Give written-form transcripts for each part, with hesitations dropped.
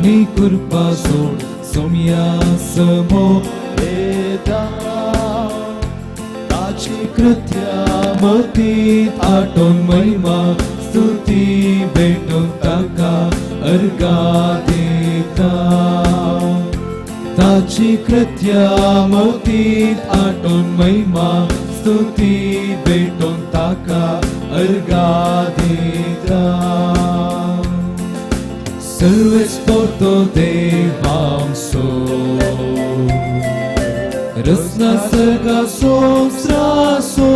आपली कृपा सोड सोम्या समोर येता ताची कृत्या मतीत आटोन महिमा स्तुती भेटून ताका अर्गा देता ताची कृत्या मतीत आटोन महिमा स्तुती भेटून ताका अर्गा देता सर्वेस्पर्तो देवांसो रचना सर्गा संस्रासो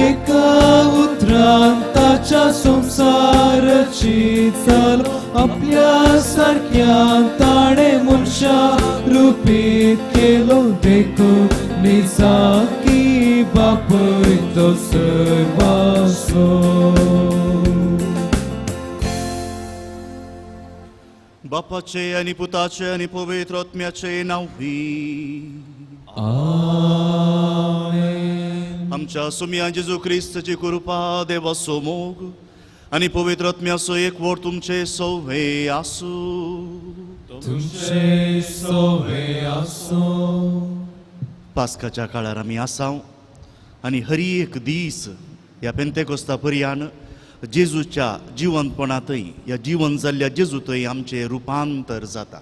एका उतरान ताच्या संसाराची चाल आपल्या सारक्यान ताणे मनशा रूपीत केलो देखून निजाकी बापय तो सर्वासो बापाचे आणि पुताचे आणि पवित्र आत्म्याचे नावी आमच्या सुम्या जेजू ख्रिस्ताची कृपा देवाचो मोग आणि पवित्र आत्म्याचो एकवट तुमचे सौवे आसू तुमचे सौवे आसो पास्काच्या काळार आमी आसाव आणि हरी एक दीस ह्या पेंतेकोस्ता पर्यान जेजूच्या जिवंतपणांतय या जीवन जाल्ल्या जेजूतय आमचे रुपांतर जाता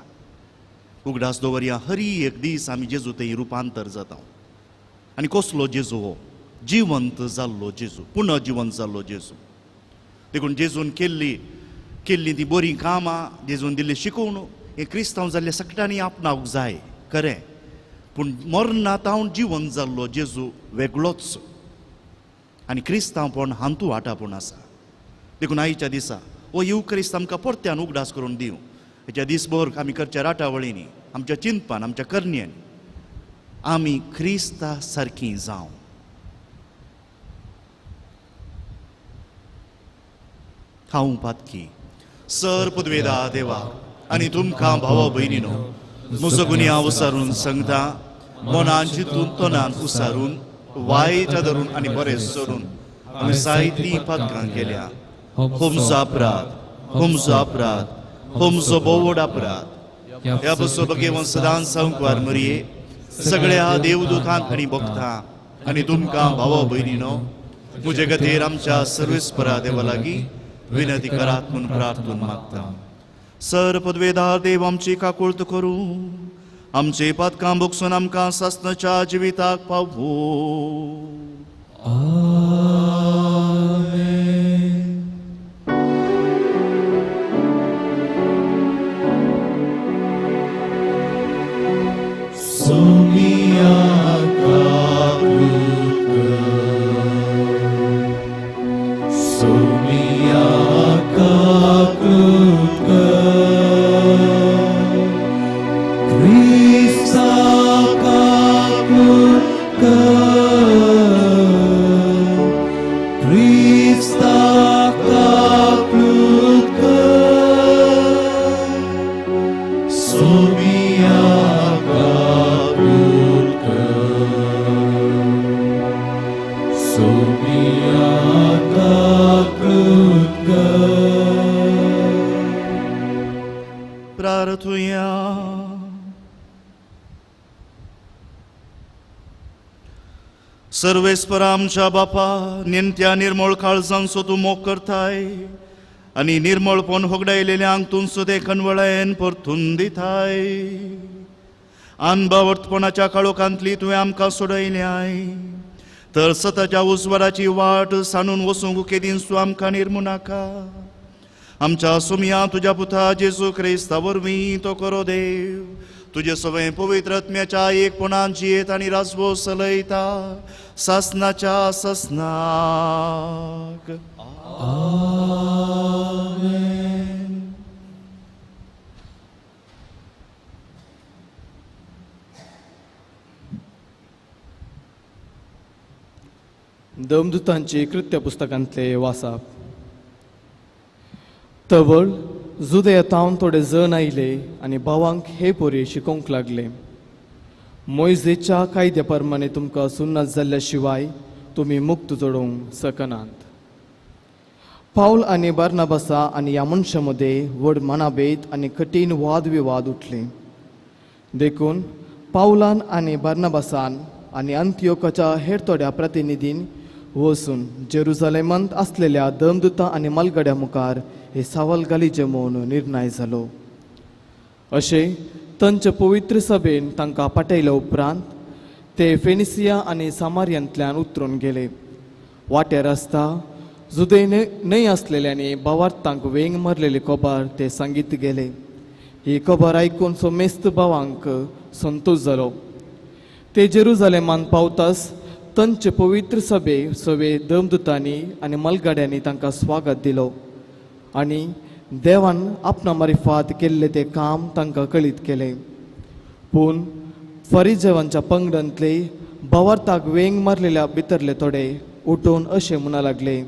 उगडास दवरया हरी एक दीस आमी जेजूतय रुपांतर जाता आनी कसलो जेजू हो जिवंत जाल्लो जेजू पुनः जिवंत जाल्लो जेजू देखून जेजून केल्ली ती बरी कामां जेजून दिल्ली शिकोवणूक हे क्रिस्तांव जाल्ल्या सगळ्यांनी आपणावंक जाय खरें पूण मरणांत हांव जिवंत जाल्लो जेजू वेगळोच आनी क्रिस्तांवपण हांतू वांटापूण आसा देखून आयच्या दिसा हो युक्रिस्त आमकां परत्यान उगडास करून दिवं हेच्या दिसभर आमी करच्या राटावळींनी आमच्या चिंतपान आमच्या करण्यांनी आमी क्रिस्ता सारकीं जावं हांव पातकी सर पदवेदा देवा आनी तुमकां भावा भयणीनो म्हजो गुन्यांव उसारून सांगता मनान चिंतून तोंडान उसारून वायट धरून आनी बरें सोडून आमी जायतीं पातकां केल्या होमचो अपराध होमचो बोवड अपराध ह्या बसो बगेवन सदांच सांगवार मरये सगळ्या देवदूतांक आनी भक्तां आनी तुमकां भावा भयणीनो म्हजे खातीर आमच्या सर्वेस्परा देवा लागीं विनंती करात म्हूण प्रार्थून मागता सर पदवेदार देव आमची काकुळट करूं आमचे पातकां भोगसून आमकां सासणाच्या जिविताक पावो सर्वेस्पर आमच्या बापा नेमत्या निर्मळ काळजांचो तूं मोग करताय आनी निर्मळपण होगडायलेल्यांक तूं सुदे कनवळेन परतून दिताय अनभावर्थपणाच्या काळोखांतली तुवें आमकां सोडयल्याय तर सताच्या उजवाडाची वाट सांडून वचूंक केदींच तूं आमकां निर्मू नाका आमच्या सुमया तुज्या पुता जेजू क्रिस्ता वरवीं तो करो देव तुझे सवय पवित्र आत्म्याच्या एकपणान जियेत आनी राजवो चलयता सासनाच्या सासनाक आमेन. देवदूतांची कृत्य पुस्तकांतले वाचप. तवळ जुदयतावन थोडे जण आयले आनी भावांक हे पोरी शिकोवंक लागले. मोयजेच्या कायद्या प्रमाणे तुमकां सुन्नत जाल्ल्या शिवाय तुमी मुक्त जोडूंक शकनात. पाऊल आणि बार्नबासा आणि या मनशामध्ये व्हड मनाभेद आणि कठीण वादविवाद उठले. देखून पाऊलान आणि बार्नबासान आणि अंत्योकाच्या हेर थोड्या प्रतिनिधीन वचून जेरुसलेमांत असलेल्या धर्मदूतां आणि मलगड्या मुखार हे सवाल घालीचे म्हूण निर्णय जालो. अशे तांचे पवित्र सभेन तांकां पटयल्या उपरांत ते फेनिसिया आणि सामारियांतल्यान उतरून गेले. वाटेर आसता जुदे न्हय आसलेल्यांनी भावार्थांक वेंग मारलेली खबर ते सांगीत गेले. ही खबर आयकून मेस्त भावांक संतोश जालो. ते जेरुसलेमांत पावताच तांचे पवित्र सवे धर्मदूतांनी आणि मलगाड्यांनी तांकां स्वागत दिलो आणि देवान आपणा मार्फत केल्ले ते काम तांकां कळीत केले. पूण फरिजेवांच्या पंगडांतले भावार्थाक वेंग मारलेल्या भितरले थोडे उठून अशें म्हणू लागले,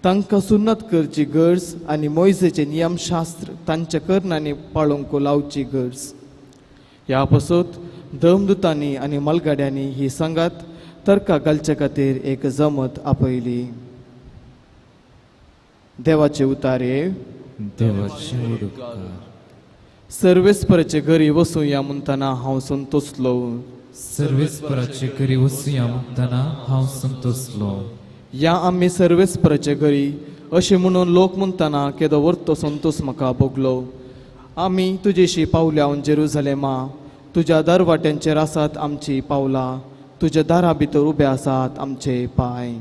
तांकां सुन्नत करची गरज आणि मोइजेचे नियमशास्त्र तांच्या कर्णांनी पाळूंक लावची गरज. ह्या पासून धर्मदूतांनी आणि मलगाड्यांनी ही संगत तर्का घालचे खातीर एक जमत आपयली. देवाचे उतारे. देवाचे उपकार. सर्वेस्पराचे घरी वसूया म्हणटना हांव संतोषलो. सर्वेस्पराचे घरी वसूया म्हणटना हांव संतोषलो. या आम्ही सर्वेस्पराचे घरी अशें म्हणून लोक म्हणटना केदो वर्तो संतोष म्हाका भोगलो. आमी तुजेशी पावल्या जेरुसलेमा, तुज्या दरवाट्यांचेर आसात आमची पावलां, तुज्या दारा भितर उबे आसात आमचे पांय.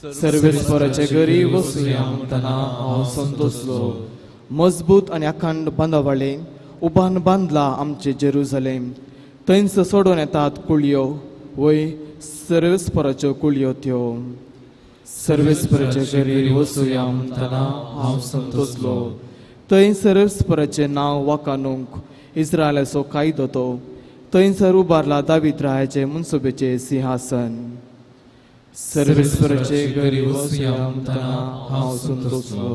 सर्वेस्पराचे घरी वसूया म्हणटना हांव संतोषलो. मजबूत आणि अखंड बांदावळेन उबान बांदला आमचे जेरुसलेम. थंयच सोडून येतात कुळयो, वय सर्वेस्पराच्यो कुळयो त्यो. सर्वेस्पराचे घरी वसूया म्हणटना हांव संतोषलो. थंय सर्वेस्पराचें नांव वाखाणूंक इस्रायलाचो कायदो तो. थंयसर उबारला दावीद रायाचे मनसुबेचे सिंहासन. सर्वेस्पराचे घरी वसूया म्हणटना हांव संतोषलो.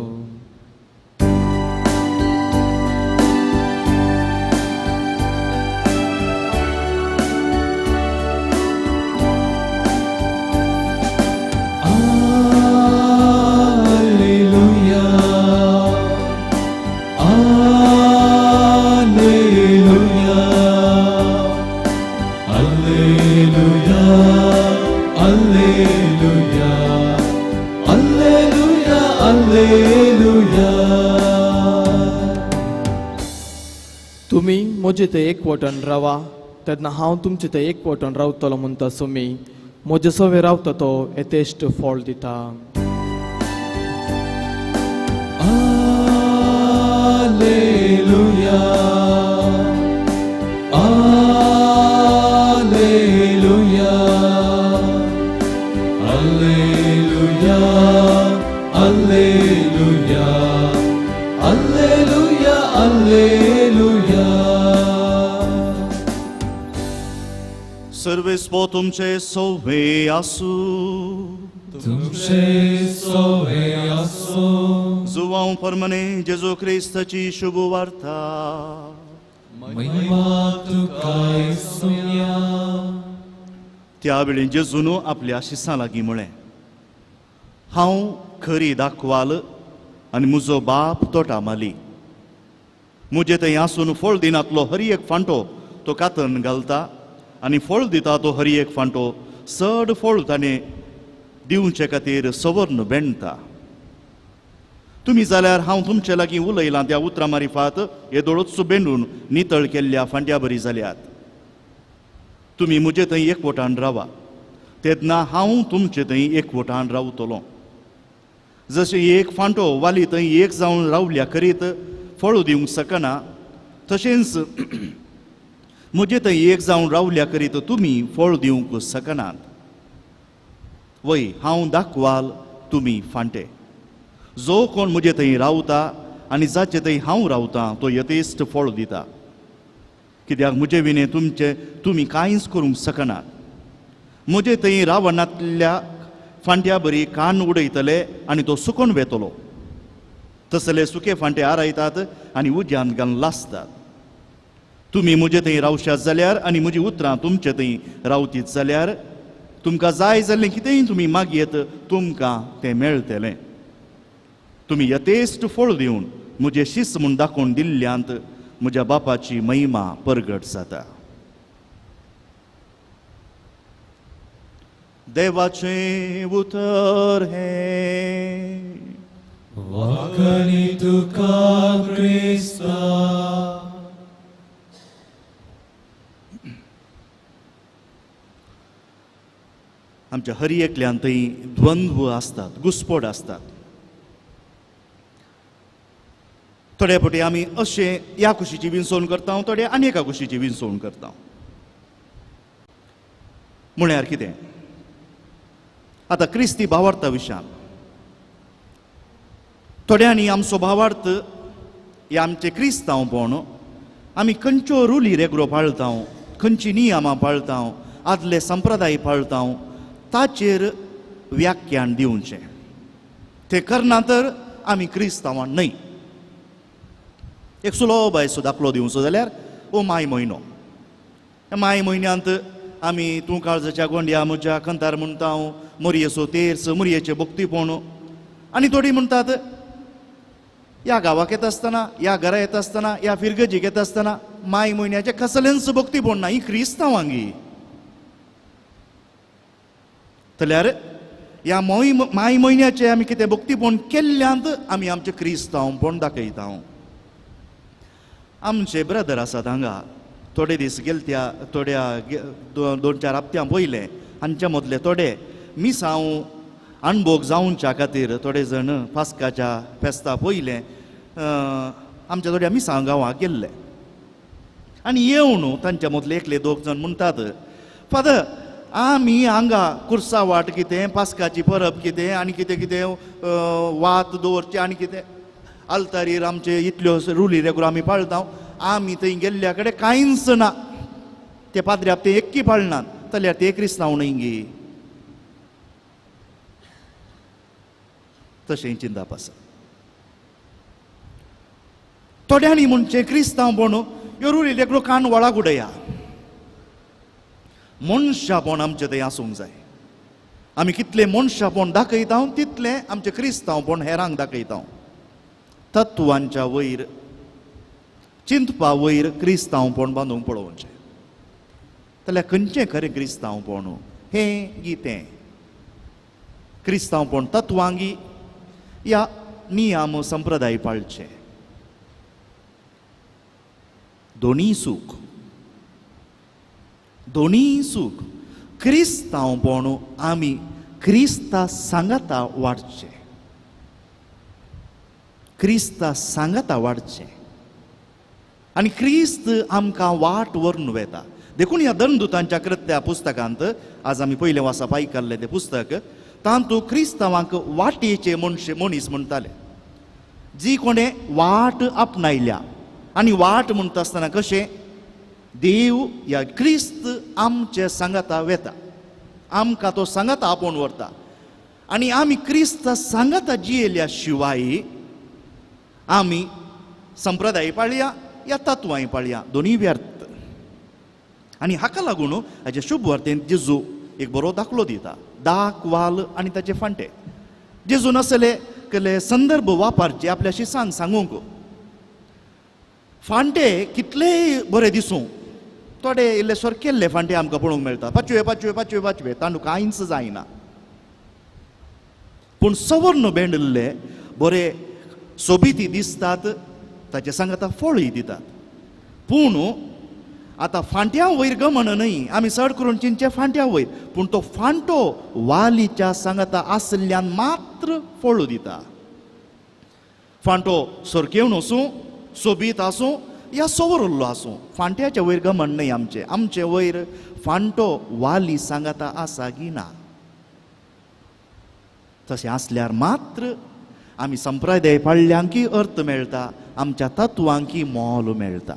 तुम्ही म्हजे ते एकवटन रावा तेन्ना हांव तुमचे ते एकवटन रावतलो म्हणटा सुमी म्हजे सवे रावता तो येतेश्ट फळ दिता. Alleluia. Alleluia. Alleluia. Alleluia. Alleluia. Alleluia. सर्वेस्पो तुमचे सोवे आसू. तुमचे सोवे आसो. जुवांव परमने जेजू क्रिस्ताची शुभ वार्ता. महिमा तुका येसुया. त्या वेळी जेजून आपल्या शिसां लागीं म्हळें, हांव खरी दाखवाल आनी म्हजो बाप तोटा माली. म्हजे थंय आसून फळ दिनातलो हरी एक फांटो तो कातन घालता आनी फळ दिता तो हरी एक फांटो चड फळ ताणें दिवचे खातीर सवर्ण बेंडता. तुमी जाल्यार हांव तुमचे लागीं उलयलां त्या उतरां मार्फत येदोळच बेंडून नितळ केल्ल्या फांट्या बरी जाल्यात. तुमी म्हजे थंय एकवटान रावा तेन्ना हांव तुमचे थंय एकवटान रावतलों. जशें एक फांटो वाली थंय एक जावन रावल्या करीत फळ दिवंक शकना, तशेंच म्हजे थंय एक जावन रावल्या करीत तुमी फळ दिवंक शकनात. वय हांव दाखवाल, तुमी फांटे. जो कोण म्हजे थंय रावता आनी जाचे थंय हांव रावतां तो यथेश्ट फळ दिता. कित्याक म्हजे विने तुमी कांयच करूंक शकनात. म्हजे थंय रावणांतल्या फांट्या बरी कान उडयतले आनी तो सुकोन वेतलो. तसले सुके फांटे आरायतात आनी उज्यान घालून लासतात. तुमी म्हजे थंय रावशात जाल्यार आनी म्हजी उतरां तुमचे थंय रावतीत जाल्यार तुमकां जाय जाल्लें कितेंय तुमी मागयत तुमकां तें मेळटलें. तुम्ही यथेस्ट फळ दिवन म्हजे शिस म्हूण दाखोवन दिल्ल्यांत म्हज्या बापाची महिमा परगट जाता. देवाचें उतर हें वाकणी तुका क्रिस्ता. आमच्या हर एकल्यांतय द्वंद्व असतात, घुसपड असतात. थोड्या फावटी आमी अशे ह्या खुशीची विंसवण करता, थोडे आनी एका खुशीची विंसवण करता. म्हळ्यार कितें, आतां क्रिस्ती भावार्था विशयान थोड्यांनी आमचो भावार्थ हे आमचे क्रिस्तांवपण आमी खंयच्यो रुली रेगरो पाळटा, खंयची नियमां पाळटा, आदले संप्रदाय पाळटा, ताचेर व्याख्यान दिवचें. ते करना तर आमी क्रिस्तांवां न्हय. एक सुलभ असो दाखलो दिवचो जाल्यार हो माय म्हयनो. माय म्हयन्यांत आमी तूं काळजाच्या गोंड्या म्हज्या कंतार म्हणटा, मोरयेचो तेर्स, मोरयेचें भक्तीपण. आनी थोडीं म्हणटात ह्या गांवाक येता आसतना, ह्या घरा येता आसतना, ह्या फिरगजीक येता आसतना माय म्हयन्याचें कसलेंच भक्तीपण ना, ही क्रिस्तांवांगी. जाल्यार ह्या माय म्हयन्याचें आमी कितें भक्तीपण केल्ल्यांत आमी आमचें क्रिस्तांवपण दाखयता. आमचे ब्रदर आसात हांगा, थोडे दीस गेले त्या थोड्या 2-4 हप्त्यां पयले हांच्या मदले थोडे मिसांव अणभोग जावच्या खातीर थोडे जण पास्काच्या फेस्ता पयले आमच्या थोड्या मिसांव गांवांक गेल्ले. आनी येवन तांच्या मदले 1-2 जण म्हणटात, फादर आमी हांगा कुर्सा वाट कितें, पास्काची परब कितें, आनी कितें कितें वात दवरचे, आनी कितें आल्तारीर आमचे इतल्यो रुली रेगुलो आमी पाळटा, आमी थंय गेल्ल्या कडेन कांयच ना. ते पाद्र्याक ते एक्की पाळनात, जाल्यार ते क्रिस्तांव न्हय गे. तशें चिंतप आसा. थोड्यांनी म्हणचे क्रिस्तांवपण ह्यो रुली रेगुलो कान वळाक उडया. मनशापण आमचें थंय आसूंक जाय. आमी कितलें मनशापण दाखयता तितलें आमचें क्रिस्तांवपण हेरांक दाखयता. तत्वांच्या वयर, चिंतपा वयर क्रिस्तांवपण बांदूंक पळोवचें. जाल्यार खंयचें खरें क्रिस्तांवपण हें गितें. क्रिस्तांवपण तत्वांगी या नियम संप्रदाय पाळचे. दोनी सूख, दोनी सूख. क्रिस्तांवपण आमी क्रिस्ता सांगाता वाडचें. क्रिस्ता सांगाता वाडचें. आनी क्रिस्त आमकां वाट व्हरून वेता. देखून ह्या धर्मदुतांच्या कृत्या पुस्तकांत आज आमी पयलें वाचप आयकल्लें तें पुस्तक, तातूंत क्रिस्तांवांक वाटेचे मनीस म्हणटाले. जी कोणें वाट आपणायल्या. आनी वाट म्हणटा आसतना कशें देव या क्रिस्त आमचे सांगाता वेता, आमकां तो सांगाता आपोवन व्हरता. आनी आमी क्रिस्ता सांगाता जियेल्या शिवाय आमी संप्रदाय पाळया या तत्वांय पाळया, दोनी व्यर्थ. आनी हाका लागून हाचे शुभ वार्तेंत जेजू एक बरो दाखलो दिता. दाक, वाल आनी ताचे फांटे. जेजून असले संदर्भ वापरचे आपल्या शिसांक सांगूंक. फांटे कितलेय बरे दिसूं, थोडे इल्ले केल्ले फांटे आमकां पळोवंक मेळटा. 5 तांदूळ कांयच जायना. पूण सवर्ण बेंडल्ले बरे सोबीती दिसतात, ताचे सांगाता फळय दितात. पूण आतां फांट्या वयर गमन न्हय, आमी चड करून चिंचे फांट्या वयर, पूण तो फांटो वालीच्या सांगाता आसल्यान मात्र फळ दिता. फांटो सरकेवन आसूं, सोबीत आसूं या सवरल्लो आसूं, फांट्याच्या वयर गमन न्हय आमचे वयर फांटो वाली सांगाता आसा की ना. तशें आसल्यार मात्र आमी संप्रदाय पाळल्यांकी अर्थ मेळटा, आमच्या तत्वांकी मोल मेळटा.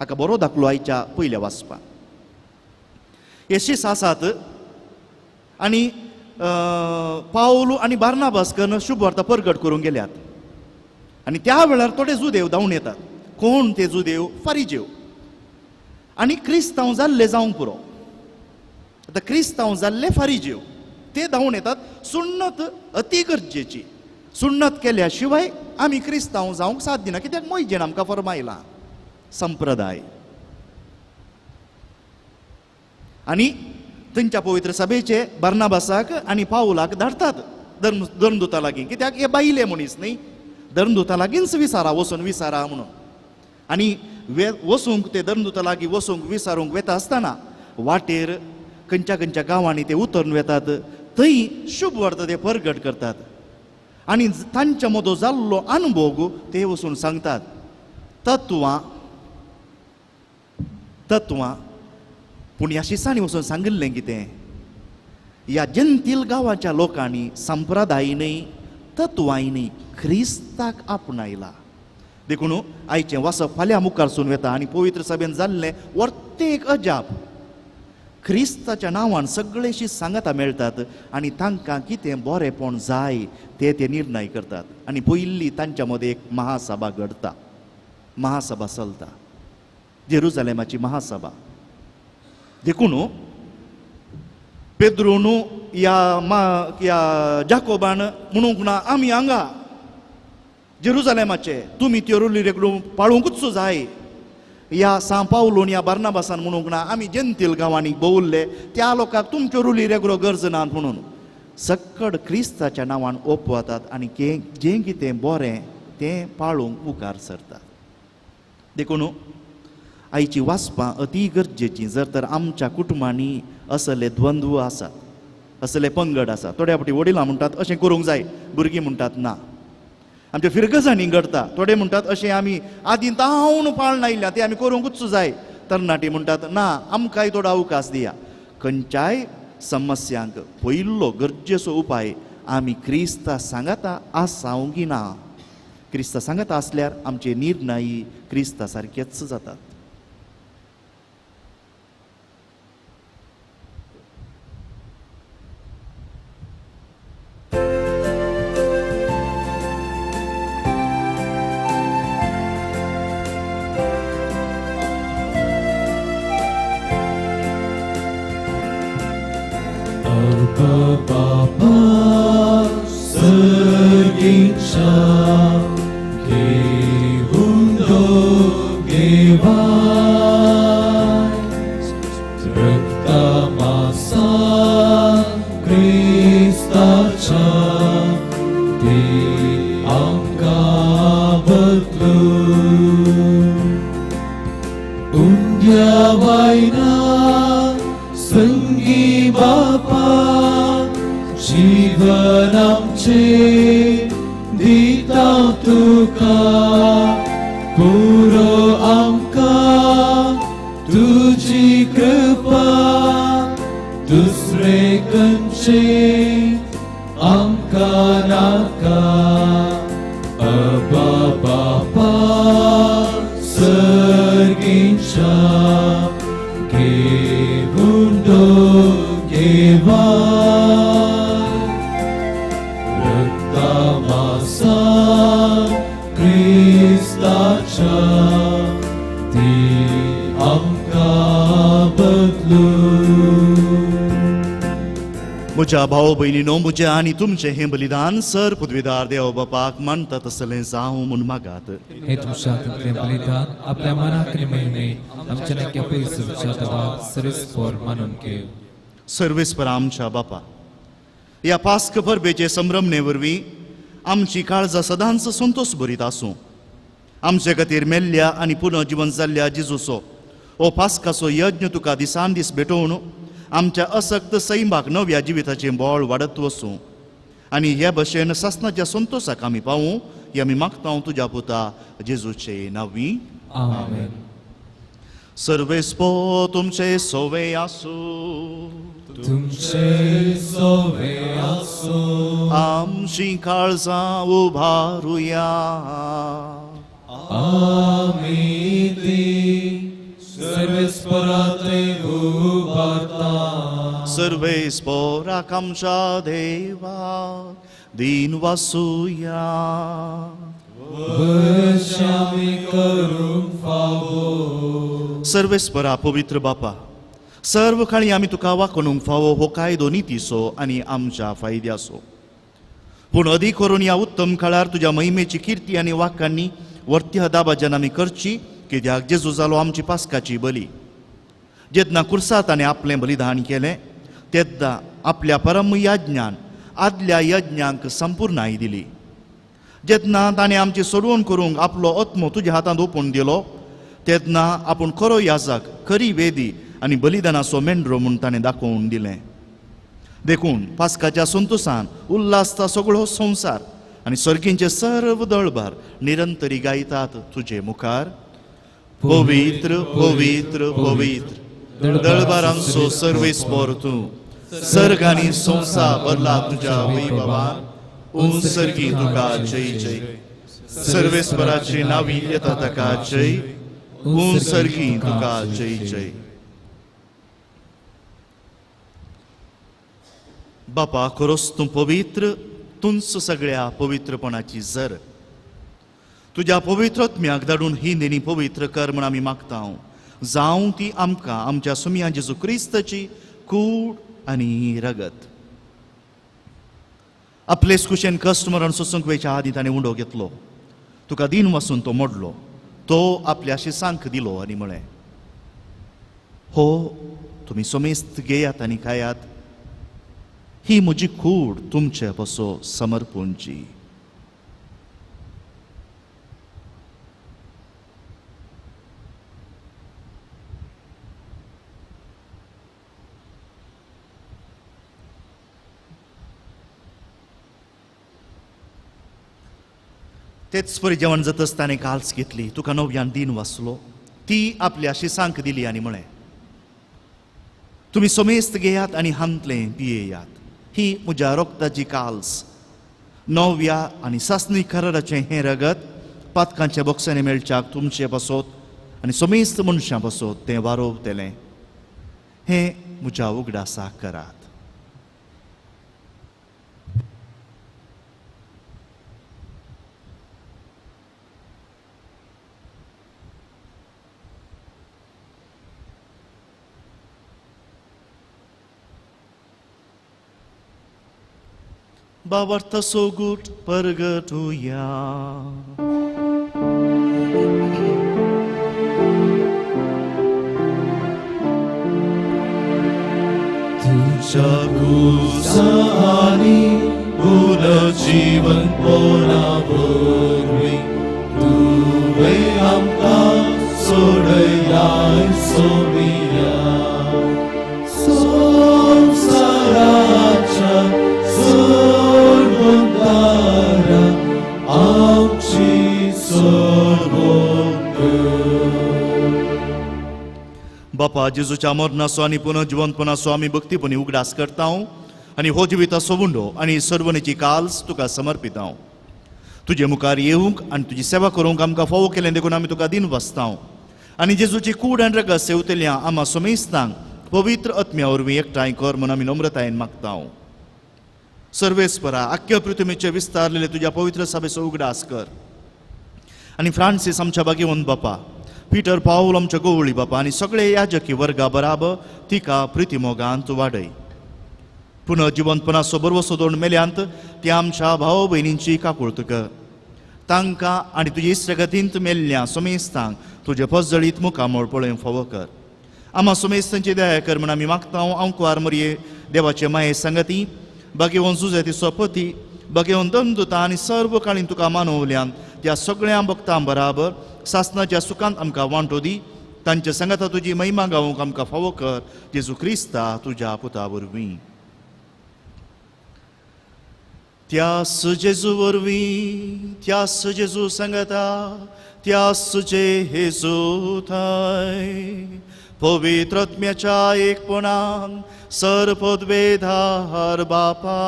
हाका बरो दाखलो आयच्या पयल्या वाचपाक. येशीस आसात आनी पावल आनी बार्नाबास करून शुभ वार्ता परगट करूंक गेल्यात. आनी त्या वेळार थोडे जुदेव धांवन येतात. कोण ते जुदेव? फारिजेव. आनी क्रिस्तांव जाल्ले जावंक पुरो. आतां क्रिस्तांव जाल्ले फारिजेव ते धांवन येतात. सुन्नत अति गरजेची. सुन्नत केल्या शिवाय आमी क्रिस्तांव जावंक साध्य ना, कित्याक मोयजेन आमकां फरमायला संप्रदाय. आनी थंयच्या पवित्र सभेचे बर्नाबासाक आनी पावलाक धाडटात धर्मदुता लागीं, कित्याक हे बायले मनीस न्ही, धर्मदुता लागींच विचारा वचून विचारा म्हणून. आनी वसूंक ते धर्मदुता लागीं वसूंक विचारूंक वेता आसतना वाटेर खंयच्या खंयच्या गांवांनी ते उतरून वेतात, थंय शुभ वार्ता ते परगट करतात आनी तांच्या मदो जाल्लो अनुभव ते वचून सांगतात. तत्वां पूण ह्या शिसांनी वचून सांगिल्लें कितें, ह्या जंतील गांवाच्या लोकांनी संप्रदायीनय तत्वांनी ख्रिस्ताक आपणायला. देखून आयचें वाचप फाल्यां मुखारसून वेता आनी पवित्र सभेन जाल्लें वर्तेक अजाप. ख्रिस्ताच्या नांवान सगळेशी सांगता मेळटात आनी तांकां कितें बरेंपण जाय ते निर्णय करतात. आनी पयलीं तांच्या मदें एक महासभा घडता, महासभा चलता, जेरुजालेमाची महासभा. देखून पेद्रोन या जाकोबान म्हणूंक ना आमी हांगा जेरुजालेमाचे, तुमी त्यो रुली रेगडून पाळूंकूच जाय. या सांव पावलोन या बार्नाबासान म्हणूंक ना आमी जंतील गांवांनी भोंवल्ले त्या लोकांक तुमच्यो रुली रेगडो गरज नात म्हणून सक्कड क्रिस्ताच्या नांवान ओपवातात आनी जें कितें बरें तें पाळूंक मुखार सरतात. देखून आयची वाचपां अती गरजेचीं. जर तर आमच्या कुटुंबांनी असले द्वंद्व आसात, असले पंगड आसा, थोड्या फावटी वडिलां म्हणटात अशें करूंक जाय, भुरगीं म्हणटात ना. आमच्या फिरगजांनी घडटा, थोडे म्हणटात अशें आमी आदीं तावन पाळून आयिल्ल्या तें आमी करूंकूच जाय. तरणाटी म्हणटात ना आमकांय थोडो अवकाश दिया. खंयच्याय समस्यांक पयलो गरजेचो उपाय आमी क्रिस्ता सांगता आसांव की ना. क्रिस्ता सांगता आसल्यार आमचे निर्णय क्रिस्ता सारकेच जातात. Bapa serginsha gehundo gewai Rukta masa Kristacha di angka betlu Undia vaina संगी बापा जीवन आमचे दिता तुका पुरो आमकां तुजी कृपा दुसरे खंयचे आमकां नाका अबा बापा सर्गींच्या Gehundo gewai Rukta masa Kristacha di amka betlu. म्हज्या भाव भयणीनो, म्हजें आनी तुमचें हें बलिदान सर पदवीदार देव बापाक मानता तसलें जावं म्हूण मागात. हे तुमच्यातले बलिदान आपल्या मनाक निमयणे आमच्या नक्यापैस विचारतात सर्वेस्पर मानून घे. सर्वेस्पर आमच्या बापा, ह्या पास्क परबेचे संभ्रमणे वरवीं आमची काळजां सदांच संतोश भरीत आसूं. आमचे खातीर मेल्ल्या आनी पुनर्जीवन जाल्ल्या जेजूचो हो पास्काचो यज्ञ तुका दिसान दीस भेटोवन आमच्या असक्त सैमाक नव्या जिविताचें बळ वाडत वचूं आनी हे भशेन सासणाच्या संतोशाक आमी पावूं हें आमी मागता तुज्या पुता जेजूचे नांवी. आमेन. सर्वेस्पो तुमचे सोवे आसूं, तुमचे सोवे आसूं, आमची काळजां उबारुया. आमी ती सर्वेस्पराते उबारता. सर्वेस्पराक आमच्या देवाक दिन वासुया. वर्षामी करूंक फावो. सर्वेस्परा पवित्र बापा, सर्व काळी आमी तुका वाकणूंक फावो हो कायदो नितीचो आनी आमच्या फायद्याचो. पूण अदीक करून ह्या उत्तम काळार तुज्या महिमेची कीर्ती आनी वाक्यांनी वर्ती दाबाजन आमी करची, कित्याक जेजू जालो आमची पास्काची बली. जेन्ना कुर्सात ताणें आपलें बलिदान केलें तेन्ना आपल्या परम यज्ञान आदल्या यज्ञांक संपूर्णाय दिली. जेन्ना ताणें आमची सोडवण करूंक आपलो आत्मो तुज्या हातांत ओपून दिलो तेन्ना आपूण खरो याजक, खरी वेदी आनी बलिदानाचो मेंढरो म्हूण ताणें दाखोवन दिलें. देखून पास्काच्या संतोशान उल्हासता सगळो संवसार आनी सर्गींचे सर्व दळबार निरंतरी गायतात तुजे मुखार. पवित्र पवित्र पवित्र दळबारांचो सर्वेस्पर तूं, सर्ग आनी संवसार बदला तुज्या वैभवान. सर्गी तुका जय जय, सर्वेस्पराची नावी येता ताका जय. सर्गी तुका जय जय. बापा, खरोच तूं पवित्र, तूंच सगळ्या पवित्रपणाची जर. तुज्या पवित्रत्म्याक धाडून ही देणी पवित्र कर म्हण आमी मागतां. जावं ती आमकां आमच्या सुम्या जेजू क्रिस्ताची कूड आनी रगत. आपलेच कुशेन कश्ट मरण सोसूंक वेच्या आदी ताणें उंडो घेतलो. तुका दिन वसून तो मोडलो. तो आपल्या शिसांक दिलो आनी म्हळें, हो तुमी सोमेस्त घेयात आनी खायात. ही म्हजी कूड तुमचे पसो समर्पूंची. तेच परी जेवण जातच ताणें काल्स घेतली. तुका नव्यान दिन वाचलो. ती आपल्या शिसांक दिली आनी म्हळें, तुमी सोमेस्त घेयात आनी हांतलें पियेयात. ही म्हज्या रोगताची काल्स, नव्या आनी सासणी कराराचें हें रगत पातकांच्या बॉक्सांनी मेळच्याक तुमचे बसोत आनी सोमेस्त मनशां बसोत तें वारोवतलें. हें म्हज्या उगडासाक करात. Bavarta sogut părgătuia. Tucea guzani bună जीवन पोना भरवी. Tu vei amta सोडयाय सोमिया. संसाराच्या बापा, जेजूच्या मरणाचो आनी पुनर्जिवंतपणाचो आमी भक्तीपणी उगडास करता आनी हो जिविताचो उंडो आनी सर्वणेची काल्स तुका समर्पिता. तुजे मुखार येवंक आनी तुजी सेवा करूंक आमकां फावो केलें देखून आमी तुका दिन वाचता. आनी जेजूची कूड आनी रगत सेवतल्या आम्हा सोमेस्तांक पवित्र आत्म्या वरवीं एकठांय कर म्हूण आमी नम्रतायेन मागता. सर्वेस्परा, आख्ख्या पृथ्वीचे विस्तारलेले तुज्या पवित्र सभेचो उगडास कर. आनी फ्रांसीस आमच्या भाग्यवंत बापा, पीटर पाऊल आमच्या गोवळी बापा आनी सगळे याजकी वर्गा बराबर तिका प्रितीमोगांत वाडय. पुनर्जिवंतपणाचो बरवो सोदोवन मेल्यांत त्या आमच्या भाव भयणींची काकूळट कर. तांकां आनी तुजे इश्टगतींत मेल्ल्या सोमेस्तांक तुजे पसजळीत मुखामोळ पळोवंक फावो कर. आम्हा सोमेस्तांची दया कर म्हूण आमी मागता. अंकुआर मरये देवाचे माये संगती, भाग्यवंत जुझेतीचो पती, भाग्यवंत दमदूता आनी सर्व काळीं तुका मानवल्यान त्या सगळ्या भक्तां बराबर सासणाच्या सुखांत आमकां वांटो दी. तांच्या संगता तुजी महिमा गावूंक आमकां फावो कर. जेजू क्रिस्ता तुज्या पुता वरवीं. त्यास जेजू वरवीं, त्यास जेजू संगता, त्यास जेजू थंय पवित्र आत्म्याच्या एकपणान सर्वपदवेधार बापा,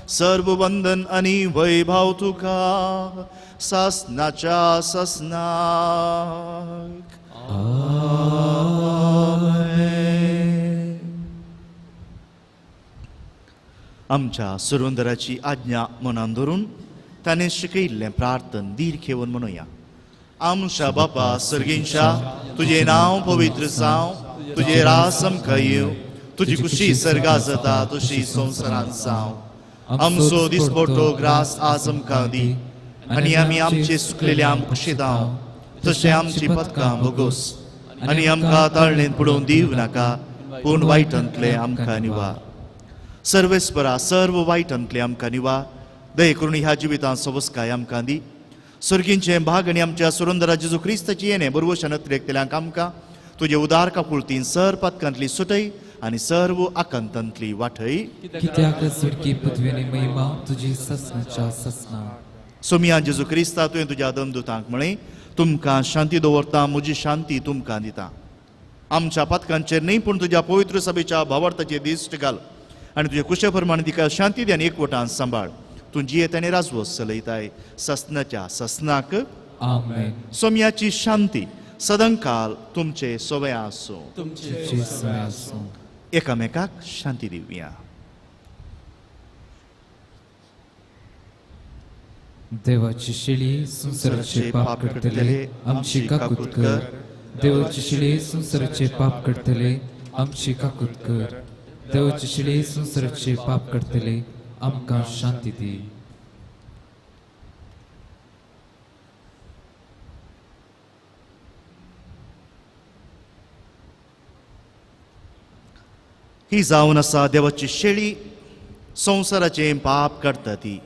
सर्व वंदन आनी वैभव तुका सासणाच्या सासणाक. आमेन. आमच्या सुरुंदराची आज्ञा मनान धरून ताणें शिकयिल्लें प्रार्थन दीर घेवन म्हणुया. आमच्या बापा सर्गींच्या, तुझे नाव पवित्र जावं, तुझे रास आमकां येवं, तुजी खुशी सर्गा जाता तशी संवसारांत जावं. आमचो दिसपट्टो ग्रास आज आमकां दी आनी आमी आमचे सुकलेले आमकां शिदाव तशें आमची पथकां भोगोस आनी आमकां ताळणेंत पडोवन दिवं नाका पूण वायटांतले आमकां निवार सर्वेस्परा सर्व वायटांतले आमकां निवार दये करून ह्या जिवितांत सोबस्काय आमकां दी सर्गींचे भाग आनी आमच्या सुरंदरा जेजू क्रिस्ताची येणे बरोवशा नत्रेकतेल्यांक आमकां तुजे उदार काकुळतीन सर पथकांतली सुटय आनी सर्व आकांतांतली वाटय कित्याक सुटकी पृथ्वीनी महिमा तुजी ससनाच्या ससना सोमिया जेजू क्रिस्ता तुवें तुज्या दमदुतांक म्हळें तुमकां शांती दवरता म्हजी शांती तुमकां दिता आमच्या पथकांचेर न्ही पूण तुज्या पवित्र सभेच्या भावार्थाचेर दिश्ट घाल आनी तुजे कुशे प्रमाणे तिका शांती दी आनी एकवटान सांबाळ तूं जियेत आनी राजवस चलयताय ससनाच्या ससनाक आमेन सोम्याची शांती सदांकाल तुमचे सोबे आसूं तुमचे सवय आसूं एकामेकाक शांती दिवया देवाची शिळी संसाराचे पाप करतले आमची काकूत कर देवाची शिळी संसाराचे पाप करतले आमची काकूत कर देवाची शिळी संसाराचे पाप करतले आमकां शांती दी ही जावन आसा देवाची शेळी संवसाराचे पाप करता ती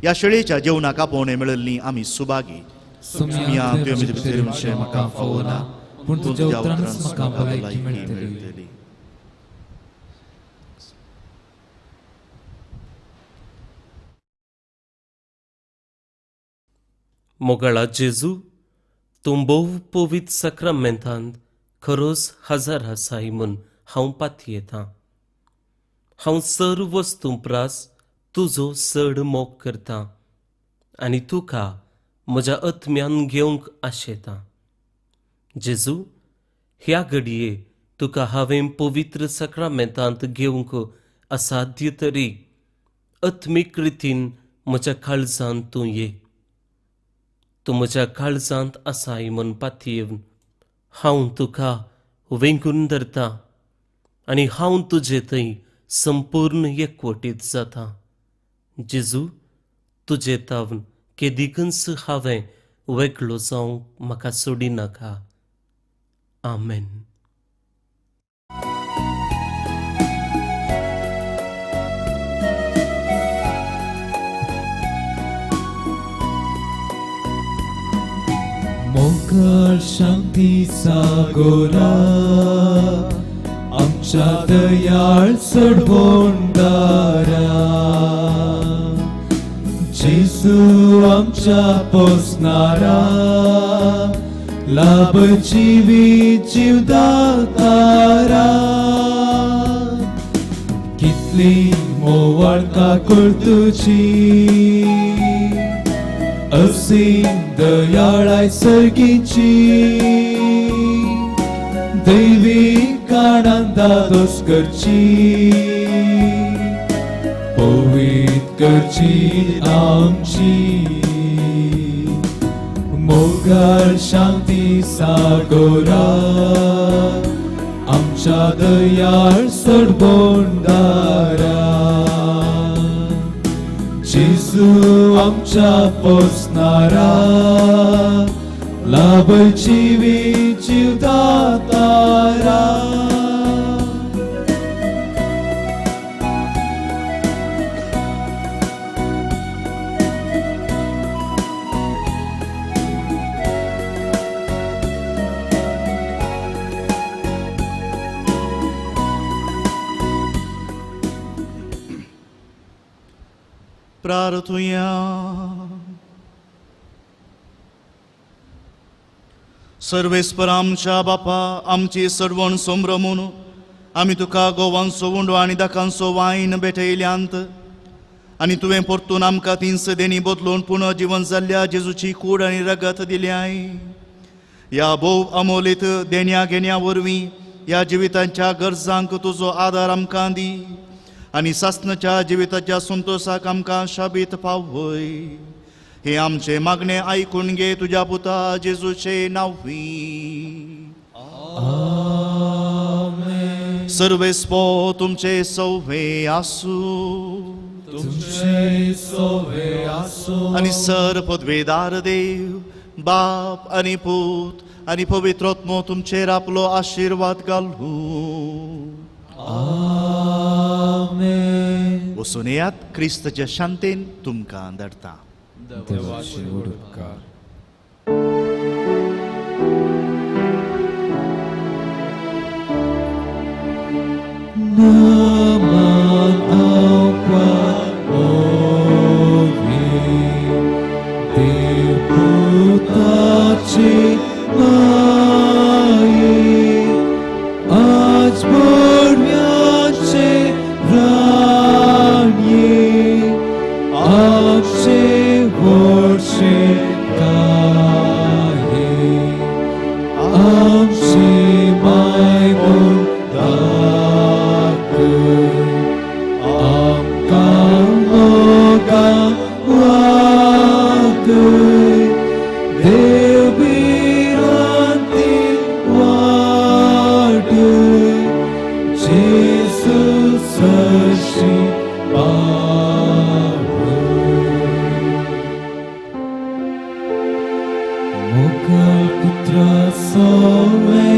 ह्या शेळयेच्या जेवणाक आपोवणे मेळिल्ली आमी सुभागी सुम्या तुवें भितर म्हाका फोवना पूण तुज्या उतरांच म्हाका भलायकी मेळटली मोगळा जेजू तूं भोव पवित्र सक्रामेंतांत खरोच हजार आसाय म्हूण हांव पातयेतां हांव सर्व वस्तू प्रास तुजो चड मोग करतां आनी तुका म्हज्या आत्म्यान घेवंक आशेतां जेजू ह्या घडये तुका हांवें पवित्र सक्रामेंतांत घेवंक असाध्य तरी आत्मीक रितीन म्हज्या काळजांत तूं ये तूं म्हज्या काळजांत आसाय म्हूण पातयेवन हांव तुका वेंगून धरतां आनी हांव तुजे थंय संपूर्ण एकवटीत जाता जेजू तुजे तावन केदिकच हांवें वेगळो जावंक म्हाका सोडी नाका आमेन मोकळ शांतीचा गोरा आमच्या दयाळ सडभोंडारा जेजू आमच्या पोसणारा लाभची जीवदातारा कितली मोवाळ काकूळ तुजी असीम दयाळाय सर्गीची दैवीक आनंदा दोस करची पवित करची आमची मोगाळ शांती सागोरा आमच्या दयाळ सडभोंडारा जेजू आमच्या पोसणारा लाभची जीवदातारा प्रार्थुया सर्वेस्पर आमच्या बापा आमची सडवण सोमरमून आमी तुका गोवांचो उंडो आनी दाकांचो वायन भेटयल्यांत आनी तुवें परतून आमकां तीन सदेनी बदलून पुनः जीवन जाल्ल्या जेजूची कूड आनी रगत दिल्याय ह्या भोव अमोलीत देण्या घेण्या वरवीं ह्या जिवितांच्या गरजांक तुजो आदार आमकां दी आनी सासणाच्या जिविताच्या संतोशाक आमकां शाबीत पावय हे आमचे मागणे आयकून घे तुज्या पुता जेजूचे नांवी सर्वेस्पो तुमचे सौवे आसूं तुमचे सोवे आसो आणि सर पदवेदार देव बाप आणि पूत आणि पवित्रोत्मो तुमचेर आपलो आशीर्वाद घालू. आमेन. वचून येयात क्रिस्ताच्या शांतेन तुमकां धाडटा. देवाची उपकार. आज बढण्याचे राणी आपचे वर्षे काहे आमची माय आमकां मोगां वागय देव बिरांती वाडय जेसू सरशी मोगल पुत्रा सोमे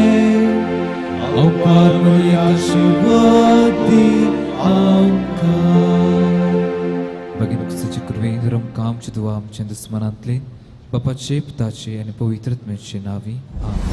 अवकार मळी आशीर्वादी आमकां. भगिनी क्रिस्ताची कृपेन आमची दुआ आमच्या दुस्मनांतले बापाचे पुताचे आणि पवित्र आत्म्याचे नावी आमेन.